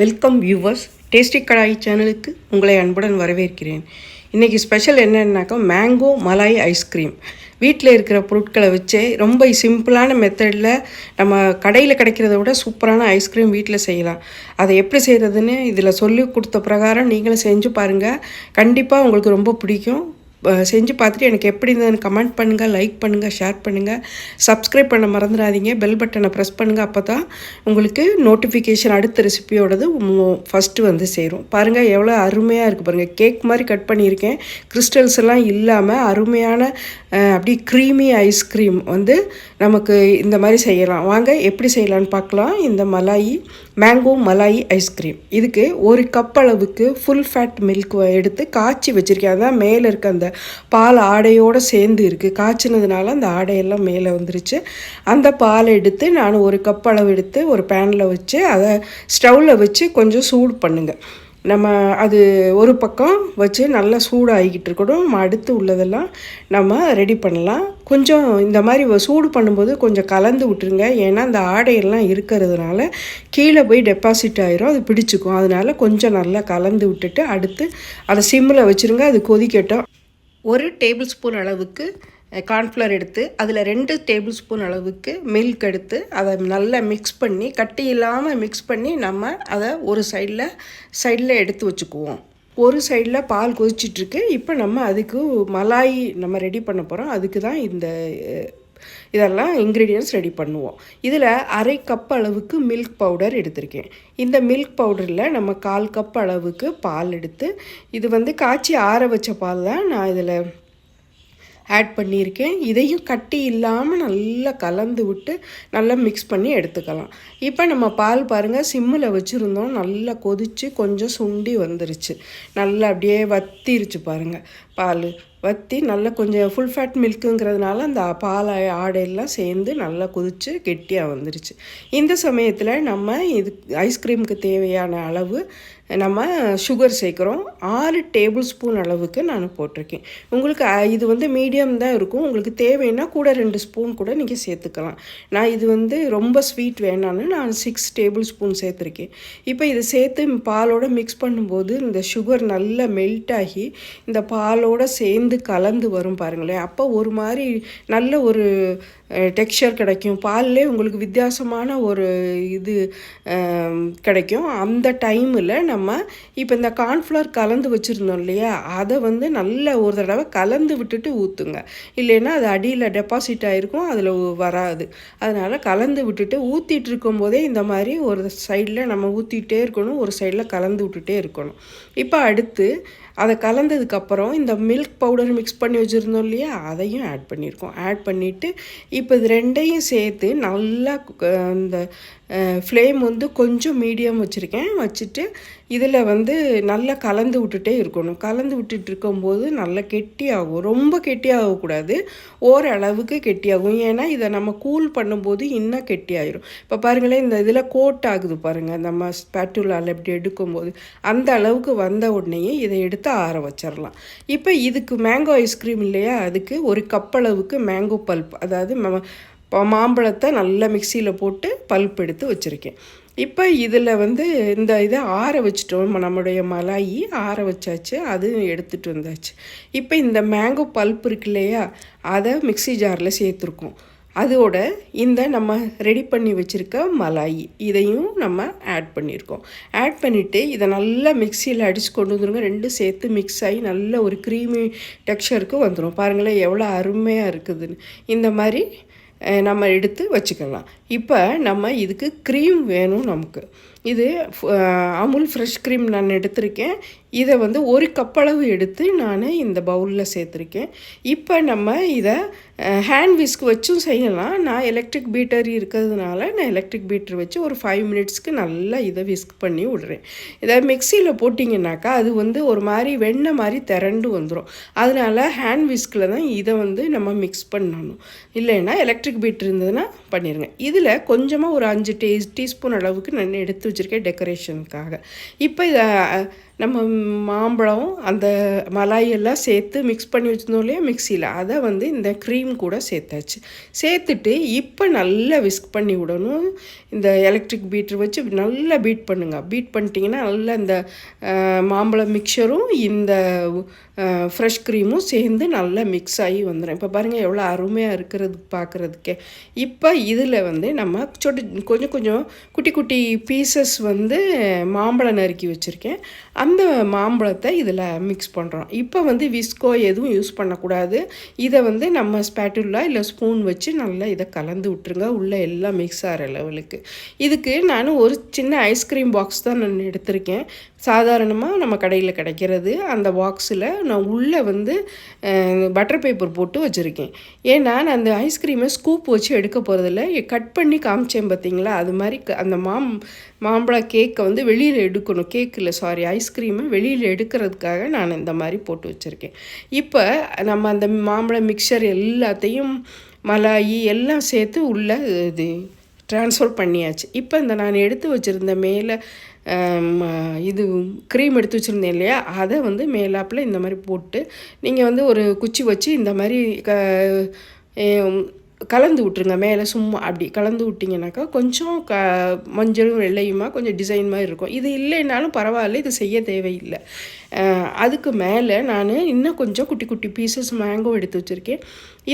Welcome viewers. Tasty கடாய் சேனலுக்கு உங்களை அன்புடன் வரவேற்கிறேன். இன்றைக்கி ஸ்பெஷல் என்னன்னாக்கா மேங்கோ மலாய் ஐஸ்கிரீம். வீட்டில் இருக்கிற பொருட்களை வச்சே ரொம்ப சிம்பிளான மெத்தடில் நம்ம கடையில் கிடைக்கிறத விட சூப்பரான ஐஸ்கிரீம் வீட்டில் செய்யலாம். அதை எப்படி செய்கிறதுன்னு இதில் சொல்லி கொடுத்த பிரகாரம் நீங்களும் செஞ்சு பாருங்கள். கண்டிப்பாக உங்களுக்கு ரொம்ப பிடிக்கும். செஞ்சு பார்த்துட்டு எனக்கு எப்படி இருந்ததுன்னு கமெண்ட் பண்ணுங்கள், லைக் பண்ணுங்கள், ஷேர் பண்ணுங்கள், சப்ஸ்கிரைப் பண்ண மறந்துடாதீங்க. பெல் பட்டனை ப்ரெஸ் பண்ணுங்கள். அப்போ தான் உங்களுக்கு நோட்டிஃபிகேஷன் அடுத்த ரெசிபியோடது ஃபஸ்ட்டு வந்து சேரும். பாருங்கள் எவ்வளோ அருமையாக இருக்குது பாருங்கள். கேக் மாதிரி கட் பண்ணியிருக்கேன். கிறிஸ்டல்ஸ் எல்லாம் இல்லாமல் அருமையான அப்படி க்ரீமி ஐஸ்கிரீம் வந்து நமக்கு இந்த மாதிரி செய்யலாம். வாங்க எப்படி செய்யலான்னு பார்க்கலாம். இந்த மேங்கோ மலாயி ஐஸ்கிரீம், இதுக்கு ஒரு கப் அளவுக்கு ஃபுல் ஃபேட் மில்க் எடுத்து காய்ச்சி வச்சுருக்கேன். அதுதான் மேலே இருக்க அந்த பால் ஆடையோடு சேர்ந்து இருக்குது. காய்ச்சினதுனால அந்த ஆடையெல்லாம் மேலே வந்துருச்சு. அந்த பால் எடுத்து நான் ஒரு கப் அளவு எடுத்து ஒரு பேனில் வச்சு அதை ஸ்டவ்வில் வச்சு கொஞ்சம் சூடு பண்ணுங்கள். நம்ம அது ஒரு பக்கம் வச்சு நல்லா சூடாகிக்கிட்டு இருக்கணும். அடுத்து உள்ளதெல்லாம் நம்ம ரெடி பண்ணலாம். கொஞ்சம் இந்த மாதிரி சூடு பண்ணும்போது கொஞ்சம் கலந்து விட்டுருங்க. ஏன்னா அந்த ஆடையெல்லாம் இருக்கிறதுனால கீழே போய் டெபாசிட் ஆகிரும், அது பிடிச்சிக்கும். அதனால் கொஞ்சம் நல்லா கலந்து விட்டுட்டு அடுத்து அதை சிம்மில் வச்சுருங்க. அது கொதிக்கட்டும். 1 டேபிள் ஸ்பூன் அளவுக்கு கார்ன்ஃப்ளவர் எடுத்து அதில் 2 டேபிள் ஸ்பூன் அளவுக்கு மில்க் எடுத்து அதை நல்லா மிக்ஸ் பண்ணி கட்டி இல்லாமல் மிக்ஸ் பண்ணி நம்ம அதை ஒரு சைடில் எடுத்து வச்சுக்குவோம். ஒரு சைடில் பால் கொதிச்சிட்ருக்கு. இப்போ நம்ம அதுக்கு மலாய் நம்ம ரெடி பண்ண போகிறோம். அதுக்கு தான் இதெல்லாம் இன்க்ரீடியன்ட்ஸ் ரெடி பண்ணுவோம். இதில் அரை கப் அளவுக்கு மில்க் பவுடர் எடுத்திருக்கேன். இந்த மில்க் பவுடரில் நம்ம 1/4 கப் அளவுக்கு பால் எடுத்து, இது வந்து காய்ச்சி ஆற வச்ச பால் தான் நான் இதில் ஆட் பண்ணியிருக்கேன். இதையும் கட்டி இல்லாமல் நல்லா கலந்து விட்டு நல்லா மிக்ஸ் பண்ணி எடுத்துக்கலாம். இப்போ நம்ம பால் பாருங்கள், சிம்மில் வச்சுருந்தோம். நல்லா கொதித்து கொஞ்சம் சுண்டி வந்துருச்சு. நல்லா அப்படியே வத்திருச்சு பாருங்கள். பால் வற்றி நல்லா கொஞ்சம் ஃபுல் ஃபேட் மில்க்குங்கிறதுனால அந்த பால் ஆடையெல்லாம் சேர்ந்து நல்லா கொதித்து கெட்டியாக வந்துருச்சு. இந்த சமயத்தில் நம்ம இது ஐஸ்கிரீமுக்கு தேவையான அளவு நம்ம சுகர் சேர்க்குறோம். 6 டேபிள் ஸ்பூன் அளவுக்கு நான் போட்டிருக்கேன். உங்களுக்கு இது வந்து மீடியம் தான் இருக்கும். உங்களுக்கு தேவைன்னா கூட 2 ஸ்பூன் கூட நீங்கள் சேர்த்துக்கலாம். நான் இது வந்து ரொம்ப ஸ்வீட் வேணான்னு நான் 6 டேபிள் ஸ்பூன் சேர்த்துருக்கேன். இப்போ இதை சேர்த்து பாலோடு மிக்ஸ் பண்ணும்போது இந்த சுகர் நல்லா மெல்ட் ஆகி இந்த பாலோடு சேர்ந்து கலந்து வரும் பாருங்களேன். அப்போ ஒரு மாதிரி நல்ல ஒரு டெக்ஸ்சர் கிடைக்கும். பால்லே உங்களுக்கு வித்தியாசமான ஒரு இது கிடைக்கும். அந்த டைமில் நம்ம இப்போ இந்த கார்ன்ஃப்ளவர் கலந்து வச்சுருந்தோம் இல்லையா, அதை வந்து நல்ல ஒரு தடவை கலந்து விட்டுட்டு ஊற்றுங்க. இல்லைன்னா அது அடியில் டெபாசிட் ஆகிருக்கும், அதில் வராது. அதனால் கலந்து விட்டுட்டு ஊற்றிட்டு இருக்கும்போதே இந்த மாதிரி ஒரு சைடில் நம்ம ஊற்றிக்கிட்டே இருக்கணும், ஒரு சைடில் கலந்து விட்டுட்டே இருக்கணும். இப்போ அடுத்து அதை கலந்ததுக்கப்புறம் இந்த மில்க் பவுடர் மிக்ஸ் பண்ணி வச்சுருந்தோம் இல்லையா, அதையும் ஆட் பண்ணியிருக்கோம். ஆட் பண்ணிவிட்டு இப்போ இது ரெண்டையும் சேர்த்து நல்லா இந்த ஃப்ளேம் வந்து கொஞ்சம் மீடியம் வச்சுட்டு இதில் வந்து நல்லா கலந்து விட்டுட்டே இருக்கணும். கலந்து விட்டுட்டு இருக்கும்போது நல்லா கெட்டியாகும். ரொம்ப கெட்டியாகக்கூடாது, ஓரளவுக்கு கெட்டியாகும். ஏன்னா இதை நம்ம கூல் பண்ணும்போது இன்னும் கெட்டியாயிரும். இப்போ பாருங்களேன், இந்த இதில் கோட் ஆகுது பாருங்கள், நம்ம ஸ்பேட்டுலால் இப்படி எடுக்கும்போது அந்த அளவுக்கு வந்த உடனேயே இதை எடுத்து ஆற வச்சிடலாம். இப்போ இதுக்கு மேங்கோ ஐஸ்கிரீம் இல்லையா, அதுக்கு ஒரு கப் அளவுக்கு மேங்கோ பல்ப், அதாவது மாம்பழத்தை நல்லா மிக்சியில் போட்டு பல்ப் எடுத்து வச்சுருக்கேன். இப்போ இதில் வந்து இந்த இதை ஆற வச்சுட்டோம். நம்முடைய மலாயி ஆற வச்சாச்சு, அது எடுத்துகிட்டு வந்தாச்சு. இப்போ இந்த மேங்கோ பல்ப் இருக்கு இல்லையா, அதை மிக்சி ஜாரில் சேர்த்துருக்கோம். அதோட இந்த நம்ம ரெடி பண்ணி வச்சுருக்க மலாயி இதையும் நம்ம ஆட் பண்ணியிருக்கோம். ஆட் பண்ணிவிட்டு இதை நல்லா மிக்சியில் அடித்து கொண்டு வந்துடுங்க. ரெண்டும் சேர்த்து மிக்ஸ் ஆகி நல்ல ஒரு க்ரீமி டெக்ஸ்சருக்கு வந்துடும். பாருங்களேன் எவ்வளோ அருமையாக இருக்குதுன்னு. இந்த மாதிரி நம்ம எடுத்து வச்சுக்கலாம். இப்போ நம்ம இதுக்கு க்ரீம் வேணும் நமக்கு. இது அமுல் ஃப்ரெஷ் க்ரீம் நான் எடுத்திருக்கேன். இதை வந்து ஒரு கப்பளவு எடுத்து நான் இந்த பவுலில் சேர்த்துருக்கேன். இப்போ நம்ம இதை ஹேண்ட் விஸ்க் வச்சும் செய்யலாம். நான் எலக்ட்ரிக் பீட்டர் இருக்கிறதுனால நான் எலக்ட்ரிக் பீட்டர் வச்சு ஒரு 5 மினிட்ஸ்க்கு நல்லா இதை விஸ்க் பண்ணி விடுறேன். இதை மிக்சியில் போட்டிங்கன்னாக்கா அது வந்து ஒரு மாதிரி வெண்ணெய் மாதிரி திரண்டு வந்துடும். அதனால் ஹேண்ட் விஸ்கில் தான் இதை வந்து நம்ம மிக்ஸ் பண்ணணும். இல்லைன்னா எலக்ட்ரிக் பீட்டர் இருந்ததுன்னா பண்ணிடுங்க. இதில் கொஞ்சமாக ஒரு 5 டீஸ்பூன் அளவுக்கு நான் எடுத்து வச்சுருக்கேன் டெக்கரேஷனுக்காக. இப்போ இதை நம்ம மாம்பழம் அந்த மலாய் எல்லாம் சேர்த்து மிக்ஸ் பண்ணி வச்சுருந்தோம் இல்லையா மிக்சியில், அதை வந்து இந்த க்ரீம் கூட சேர்த்தாச்சு. சேர்த்துட்டு இப்போ நல்லா விஸ்க் பண்ணி விடணும். இந்த எலக்ட்ரிக் பீட்டர் வச்சு நல்லா பீட் பண்ணுங்க. பீட் பண்ணிட்டீங்கன்னா நல்லா இந்த மாம்பழம் மிக்சரும் இந்த ஃப்ரெஷ் க்ரீமும் சேர்ந்து நல்லா மிக்ஸ் ஆகி வந்துடும். இப்போ பாருங்கள் எவ்வளோ அருமையாக இருக்கிறது பார்க்குறதுக்கே. இப்போ இதில் வந்து நம்ம கொஞ்சம் கொஞ்சம் குட்டி குட்டி பீசஸ் வந்து மாம்பழம் நறுக்கி வச்சுருக்கேன். அந்த மாம்பழத்தை இதில் மிக்ஸ் பண்ணுறோம். இப்போ வந்து விஸ்கோ எதுவும் யூஸ் பண்ணக்கூடாது. இதை வந்து நம்ம ஸ்பேட்டுலா இல்லை ஸ்பூன் வச்சு நல்லா இதை கலந்து விட்டுருங்க உள்ளே எல்லாம் மிக்ஸ் ஆகிற லெவலுக்கு. இதுக்கு நான் ஒரு சின்ன ஐஸ்கிரீம் பாக்ஸ் தான் நான் எடுத்திருக்கேன். சாதாரணமாக நம்ம கடையில் கிடைக்கிறது. அந்த பாக்ஸில் நான் உள்ளே வந்து பட்டர் பேப்பர் போட்டு வச்சுருக்கேன். ஏன்னா நான் அந்த ஐஸ்கிரீமை ஸ்கூப் வச்சு எடுக்க போகிறதில்ல, கட் பண்ணி காமிச்சேன் பார்த்தீங்களா, அது மாதிரி அந்த மாம்பழ கேக்கை வந்து வெளியில் எடுக்கணும். ஐஸ்கிரீமை வெளியில் எடுக்கிறதுக்காக நான் இந்த மாதிரி போட்டு வச்சுருக்கேன். இப்போ நம்ம அந்த மாம்பழ மிக்சர் எல்லாத்தையும் மலாயி எல்லாம் சேர்த்து உள்ளே இது ட்ரான்ஸ்ஃபர் பண்ணியாச்சு. இப்போ இந்த நான் எடுத்து வச்சுருந்த மேலே இது க்ரீம் எடுத்து வச்சுருந்தேன் இல்லையா, அதை வந்து மேலாப்பில் இந்த மாதிரி போட்டு நீங்கள் வந்து ஒரு குச்சி வச்சு இந்த மாதிரி கலந்து விட்ருங்க. மேலே சும்மா அப்படி கலந்து விட்டிங்கனாக்கா கொஞ்சம் மஞ்சளும் வெள்ளையுமா கொஞ்சம் டிசைன் மாதிரி இருக்கும். இது இல்லைன்னாலும் பரவாயில்ல, இது செய்ய தேவையில்லை. அதுக்கு மேலே நான் இன்னும் கொஞ்சம் குட்டி குட்டி பீசஸ் மேங்கோ எடுத்து வச்சுருக்கேன்.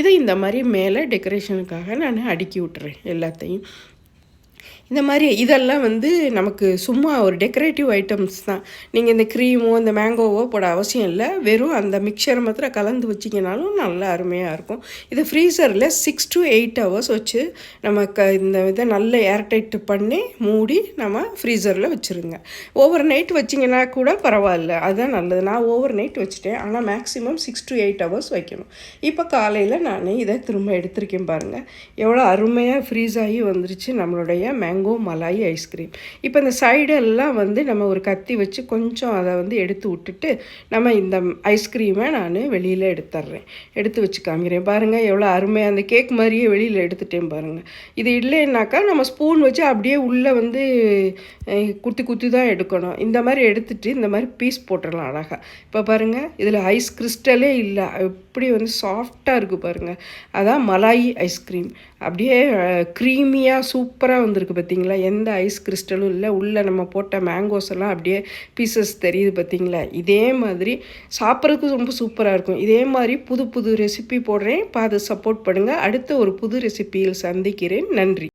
இதை இந்த மாதிரி மேலே டெக்கரேஷனுக்காக நான் அடுக்கி விட்டுறேன் எல்லாத்தையும். இந்த மாதிரி இதெல்லாம் வந்து நமக்கு சும்மா ஒரு டெக்கரேட்டிவ் ஐட்டம்ஸ் தான். நீங்கள் இந்த க்ரீமோ இந்த மேங்கோவோ போட அவசியம் இல்லை. வெறும் அந்த மிக்சரை மாத்திரம் கலந்து வச்சிங்கனாலும் நல்லா அருமையாக இருக்கும். இது ஃப்ரீசரில் 6 to 8 hours வச்சு நம்ம இந்த இதை நல்ல ஏர்டைட் பண்ணி மூடி நம்ம ஃப்ரீசரில் வச்சுருங்க. ஓவர் நைட் வச்சிங்கன்னா கூட பரவாயில்ல, அதுதான் நல்லது. நான் ஓவர் நைட் வச்சுட்டேன், ஆனால் மேக்ஸிமம் 6 to 8 hours வைக்கணும். இப்போ காலையில் நான் இதை திரும்ப எடுத்திருக்கேன் பாருங்கள், எவ்வளோ அருமையாக ஃப்ரீஸ் ஆகி வந்துருச்சு நம்மளுடைய மேங்கோ மலாய் ஐஸ்கிரீம். இப்போ இந்த சைடெல்லாம் வந்து நம்ம ஒரு கத்தி வச்சு கொஞ்சம் அதை வந்து எடுத்து விட்டுட்டு நம்ம இந்த ஐஸ்கிரீமை நான் வெளியில் எடுத்து வச்சு காமிக்கிறேன். பாருங்கள் எவ்வளோ அருமையாக அந்த கேக் மாதிரியே வெளியில் எடுத்துட்டேன் பாருங்கள். இது இல்லைன்னாக்கா நம்ம ஸ்பூன் வச்சு அப்படியே உள்ளே வந்து குத்தி தான் எடுக்கணும். இந்த மாதிரி எடுத்துகிட்டு இந்த மாதிரி பீஸ் போட்டுடலாம் அழகாக. இப்போ பாருங்கள் இதில் ஐஸ் கிறிஸ்டலே இல்லை, எப்படி வந்து சாஃப்டாக இருக்குது பாருங்கள். அதான் மலாய் ஐஸ்கிரீம். அப்படியே க்ரீமியாக சூப்பராக வந்திருக்கு பார்த்தீங்களா. எந்த ஐஸ் கிறிஸ்டலும் இல்லை. உள்ளே நம்ம போட்ட மேங்கோஸ் எல்லாம் அப்படியே பீசஸ் தெரியுது பார்த்தீங்களா. இதே மாதிரி சாப்பிட்றதுக்கு ரொம்ப சூப்பராக இருக்கும். இதே மாதிரி புது புது ரெசிபி போடுறேன், பார்த்து சப்போர்ட் பண்ணுங்கள். அடுத்த ஒரு புது ரெசிபியில் சந்திக்கிறேன். நன்றி.